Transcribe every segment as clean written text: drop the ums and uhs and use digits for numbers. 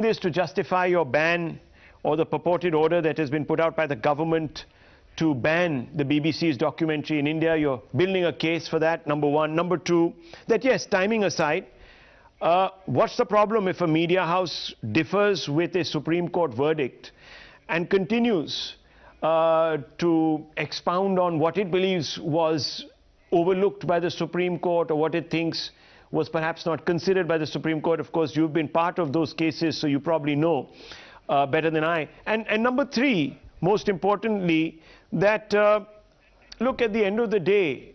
this to justify your ban or the purported order that has been put out by the government to ban the BBC's documentary in India. You're building a case for that, number one. Number two, that yes, timing aside, what's the problem if a media house differs with a Supreme Court verdict and continues to expound on what it believes was overlooked by the Supreme Court or what it thinks was perhaps not considered by the Supreme Court? Of course, you've been part of those cases, so you probably know better than I. And number three, most importantly, that look, at the end of the day,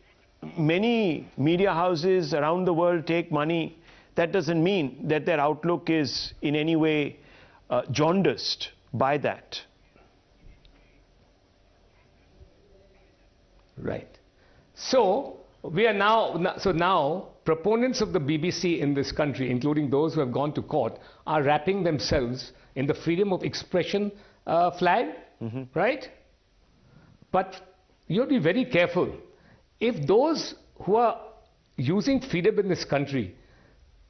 many media houses around the world take money. That doesn't mean that their outlook is in any way jaundiced by that. Right. So we are now proponents of the BBC in this country, including those who have gone to court, are wrapping themselves in the freedom of expression flag, right? But you have to be very careful. If those who are using freedom in this country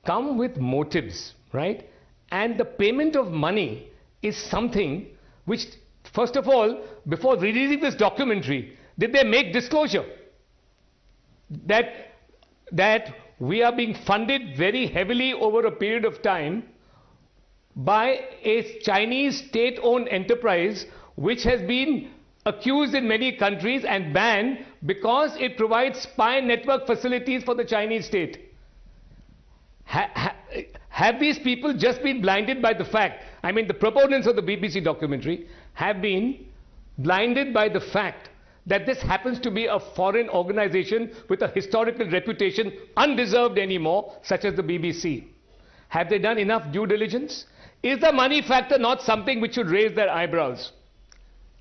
come with motives, right, and the payment of money is something which, first of all, before releasing this documentary, did they make disclosure that we are being funded very heavily over a period of time by a Chinese state-owned enterprise which has been accused in many countries and banned because it provides spy network facilities for the Chinese state? Have these people just been blinded by the fact, I mean the proponents of the BBC documentary have been blinded by the fact that this happens to be a foreign organization with a historical reputation undeserved anymore, such as the BBC? Have they done enough due diligence? Is the money factor not something which should raise their eyebrows?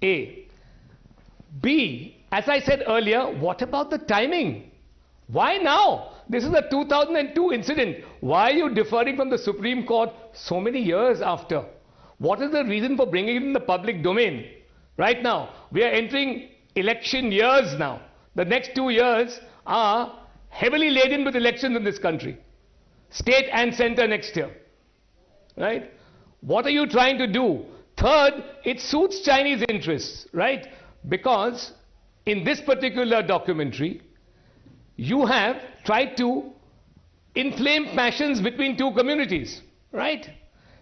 A. B, as I said earlier, what about the timing? Why now? This is a 2002 incident. Why are you deferring from the Supreme Court so many years after? What is the reason for bringing it in the public domain right now? We are entering election years now. The next 2 years are heavily laden with elections in this country. State and center next year. Right? What are you trying to do? Third, it suits Chinese interests, right? Because in this particular documentary, you have tried to inflame passions between two communities, right?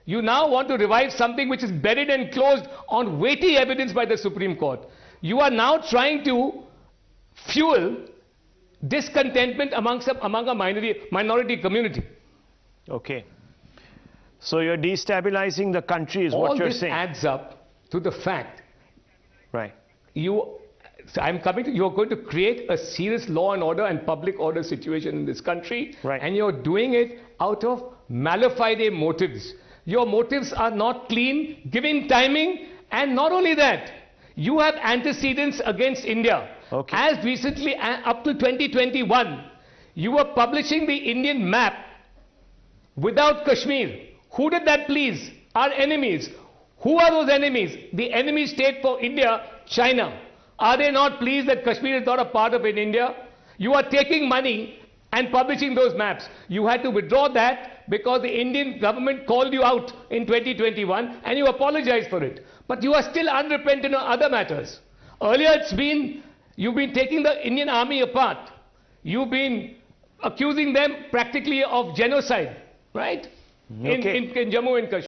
You now want to revive something which is buried and closed on weighty evidence by the Supreme Court. You are now trying to fuel discontentment among a minority community. Okay. So you're destabilizing the country is what you're saying. All this adds up to the fact, right? You are going to create a serious law and order and public order situation in this country, right? And you're doing it out of mala fide motives. Your motives are not clean, given timing, and not only that, you have antecedents against India. Okay. As recently up to 2021, you were publishing the Indian map without Kashmir. Who did that please? Our enemies. Who are those enemies? The enemy state for India, China. Are they not pleased that Kashmir is not a part of India? You are taking money and publishing those maps. You had to withdraw that because the Indian government called you out in 2021 and you apologized for it. But you are still unrepentant on other matters. Earlier you've been taking the Indian army apart. You've been accusing them practically of genocide, right? Okay. In Jammu and Kashmir.